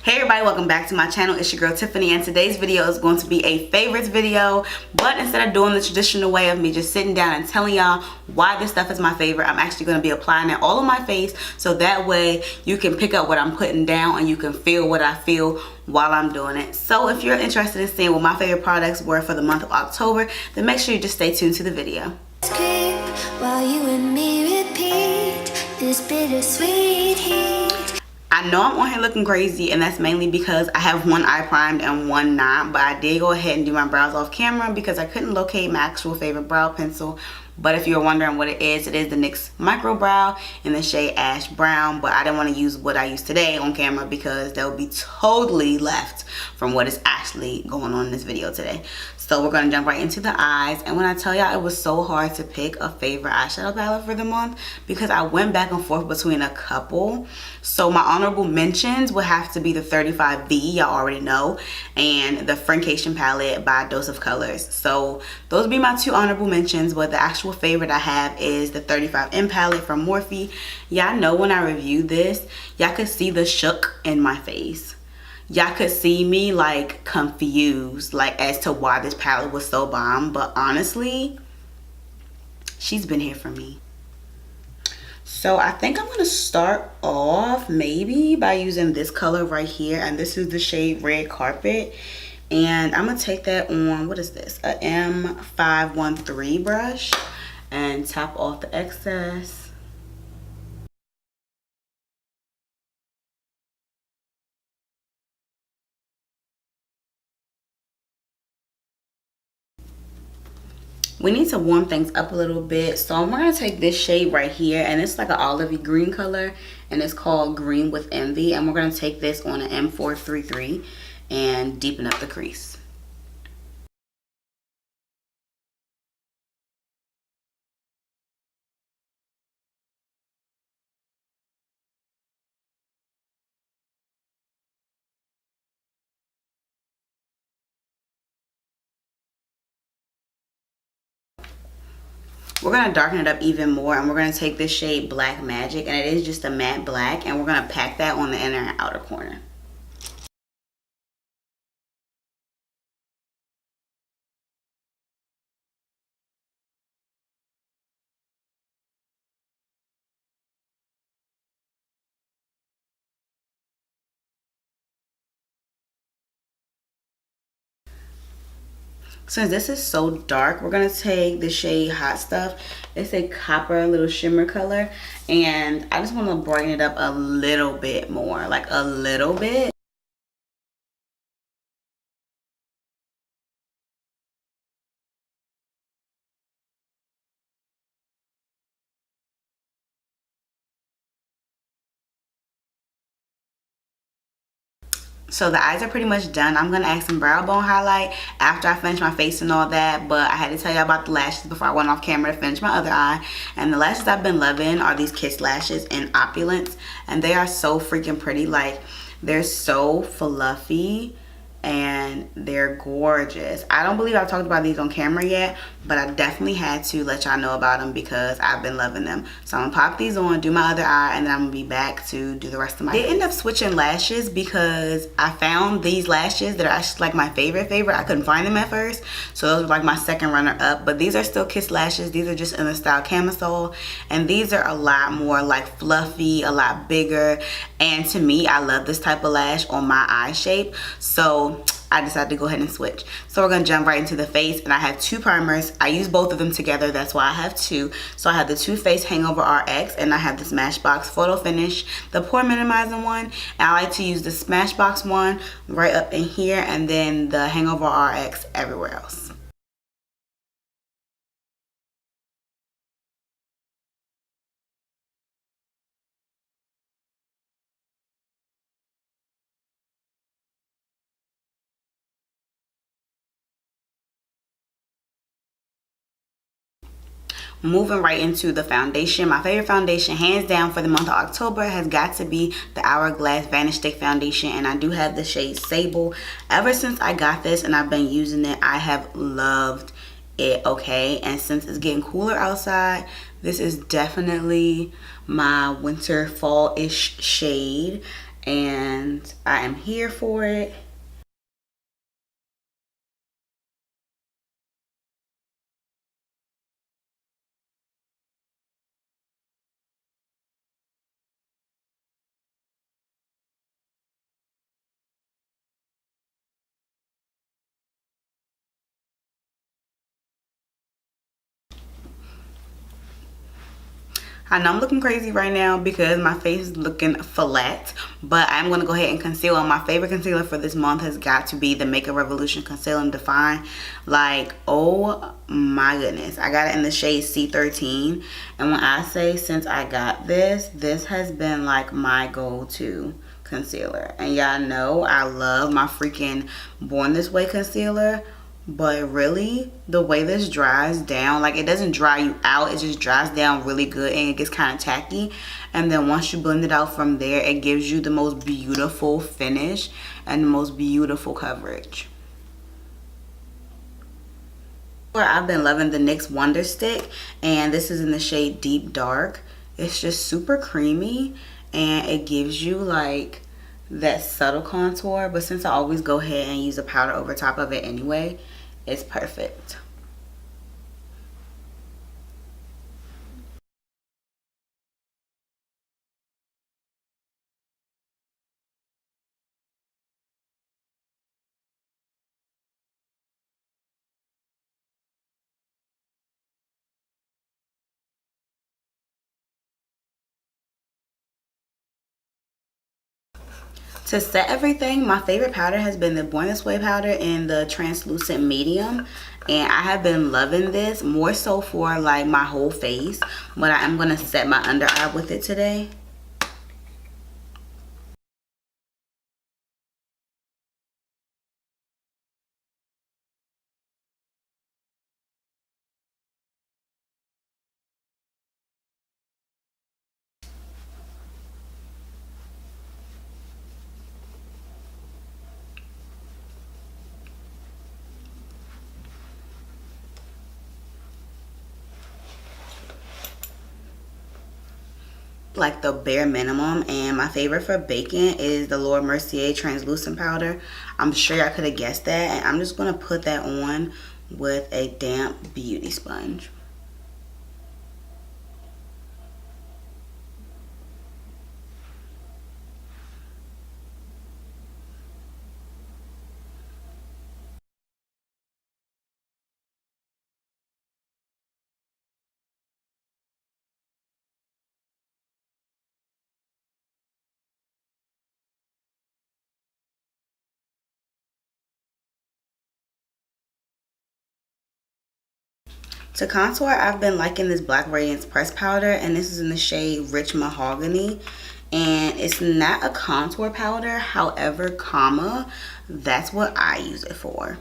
Hey everybody, welcome back to my channel. It's your girl Tiffany, and today's video is going to be a favorites video. But instead of doing the traditional way of me just sitting down and telling y'all why this stuff is my favorite, I'm actually going to be applying it all on my face, so that way you can pick up what I'm putting down and you can feel what I feel while I'm doing it. So if you're interested in seeing what my favorite products were for the month of October, then make sure you just stay tuned to the video. While you and me repeat this bittersweet heat. I know I'm on here looking crazy, and that's mainly because I have one eye primed and one not, but I did go ahead and do my brows off camera because I couldn't locate my actual favorite brow pencil. But if you're wondering what it is the NYX Micro Brow in the shade Ash Brown, but I didn't want to use what I used today on camera because that would be totally left from what is actually going on in this video today. So we're going to jump right into the eyes. And when I tell y'all, it was so hard to pick a favorite eyeshadow palette for the month because I went back and forth between a couple. So my honorable mentions would have to be the 35V, y'all already know, and the Friendcation palette by Dose of Colors. So those would be my two honorable mentions, but the actual favorite I have is the 35M palette from Morphe. Y'all know when I reviewed this, y'all could see the shook in my face. Y'all could see me like confused like as to why this palette was so bomb, but honestly, she's been here for me. So I think I'm gonna start off maybe by using this color right here, and this is the shade Red Carpet, and I'm gonna take that on, what is this, a M513 brush, and tap off the excess. We need to warm things up a little bit, so we're going to take this shade right here, and it's like an olivey green color, and it's called Green with Envy, and we're going to take this on an M433 and deepen up the crease. We're going to darken it up even more, and we're going to take this shade Black Magic, and it is just a matte black, and we're going to pack that on the inner and outer corner. Since this is so dark, we're going to take the shade Hot Stuff. It's a copper little shimmer color, and I just want to brighten it up a little bit more, like a little bit. So the eyes are pretty much done. I'm going to add some brow bone highlight after I finish my face and all that. But I had to tell you about the lashes before I went off camera to finish my other eye. And the lashes I've been loving are these Kiss lashes in Opulence. And they are so freaking pretty. Like, they're so fluffy and they're gorgeous. I don't believe I've talked about these on camera yet, but I definitely had to let y'all know about them because I've been loving them. So I'm gonna pop these on, do my other eye, and then I'm gonna be back to do the rest of my face. I ended up switching lashes because I found these lashes that are actually like my favorite. I couldn't find them at first, so those were like my second runner up, but these are still Kiss lashes. These are just in the style camisole, and these are a lot more like fluffy, a lot bigger, and to me, I love this type of lash on my eye shape, so I decided to go ahead and switch. So we're going to jump right into the face, and I have two primers. I use both of them together, that's why I have two. So I have the Too Faced Hangover RX, and I have the Smashbox Photo Finish, the pore minimizing one, and I like to use the Smashbox one right up in here, and then the Hangover RX everywhere else. Moving right into the foundation, my favorite foundation hands down for the month of October has got to be the Hourglass Vanish Stick foundation, and I do have the shade Sable. Ever since I got this and I've been using it, I have loved it, okay? And since it's getting cooler outside, this is definitely my winter fall-ish shade, and I am here for it. I know I'm looking crazy right now because my face is looking flat, but I'm going to go ahead and conceal. And my favorite concealer for this month has got to be the Makeup Revolution Conceal and Define. Like, oh my goodness. I got it in the shade C13. And when I say since I got this, this has been like my go-to concealer. And y'all know I love my freaking Born This Way concealer. But really, the way this dries down, like it doesn't dry you out, it just dries down really good and it gets kind of tacky. And then once you blend it out from there, it gives you the most beautiful finish and the most beautiful coverage. I've been loving the NYX Wonder Stick, and this is in the shade Deep Dark. It's just super creamy and it gives you like that subtle contour, but since I always go ahead and use a powder over top of it anyway, it's perfect. To set everything, my favorite powder has been the Born This Way powder in the translucent medium, and I have been loving this more so for like my whole face, but I am going to set my under eye with it today. Like the bare minimum, and my favorite for baking is the Laura Mercier translucent powder. I'm sure I could have guessed that, and I'm just going to put that on with a damp beauty sponge. To contour, I've been liking this Black Radiance press powder, and this is in the shade Rich Mahogany, and it's not a contour powder, however, comma, that's what I use it for.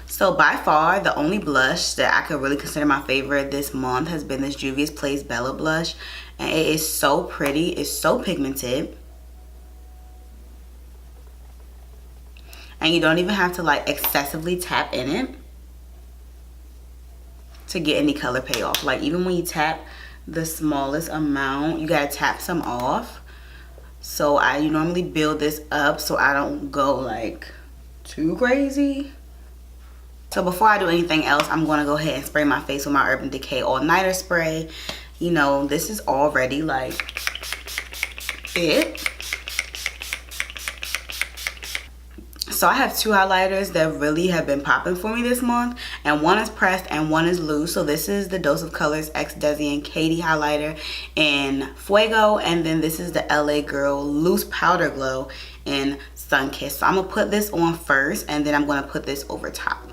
So by far, the only blush that I could really consider my favorite this month has been this Juvia's Place Bella blush. And it is so pretty. It's so pigmented. And you don't even have to like excessively tap in it to get any color payoff. Like even when you tap the smallest amount, you gotta tap some off. So you normally build this up so I don't go like too crazy. So before I do anything else, I'm going to go ahead and spray my face with my Urban Decay All Nighter spray. You know, this is already like it. So I have two highlighters that really have been popping for me this month, and one is pressed and one is loose. So this is the Dose of Colors X Desi and Katie highlighter in Fuego, and then this is the LA Girl Loose Powder Glow in Sunkissed. So I'm going to put this on first, and then I'm going to put this over top.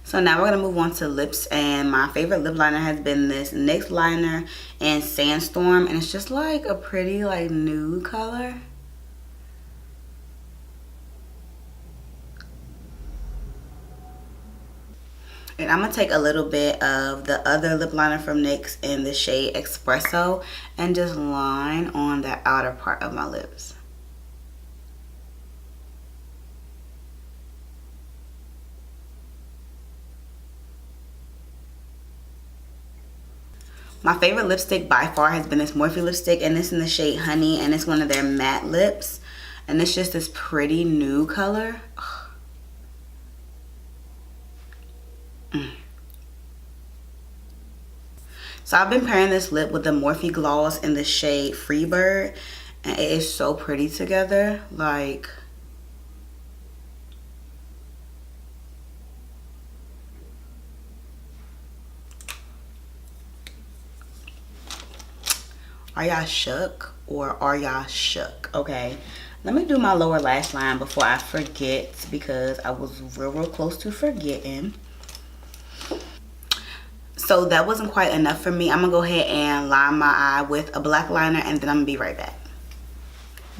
So now we're gonna move on to lips, and my favorite lip liner has been this NYX liner in Sandstorm, and it's just like a pretty like nude color. And I'm gonna take a little bit of the other lip liner from NYX in the shade Espresso and just line on the outer part of my lips. My favorite lipstick by far has been this Morphe lipstick, and it's in the shade Honey, and it's one of their matte lips, and it's just this pretty nude color. So I've been pairing this lip with the Morphe gloss in the shade Freebird, and it is so pretty together. Like, are y'all shook or are y'all shook? Okay, let me do my lower lash line before I forget, because I was real close to forgetting. So that wasn't quite enough for me. I'm gonna go ahead and line my eye with a black liner, and then I'm gonna be right back.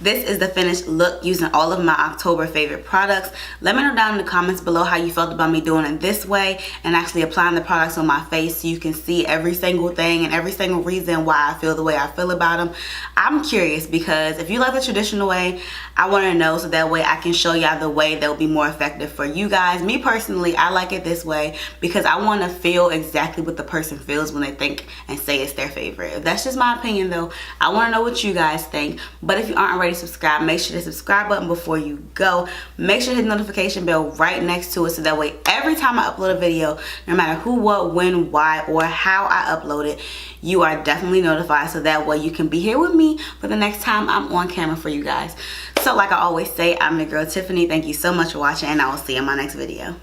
This is the finished look using all of my October favorite products. Let me know down in the comments below how you felt about me doing it this way and actually applying the products on my face so you can see every single thing and every single reason why I feel the way I feel about them. I'm curious, because if you like the traditional way, I want to know, so that way I can show y'all the way that will be more effective for you guys. Me personally, I like it this way because I want to feel exactly what the person feels when they think and say it's their favorite. If that's just my opinion though, I want to know what you guys think. But if you aren't already subscribed, make sure to subscribe button before you go. Make sure to hit the notification bell right next to it, so that way every time I upload a video, no matter who, what, when, why, or how I upload it, you are definitely notified, so that way you can be here with me for the next time I'm on camera for you guys. So like I always say, I'm your girl Tiffany. Thank you so much for watching, and I will see you in my next video.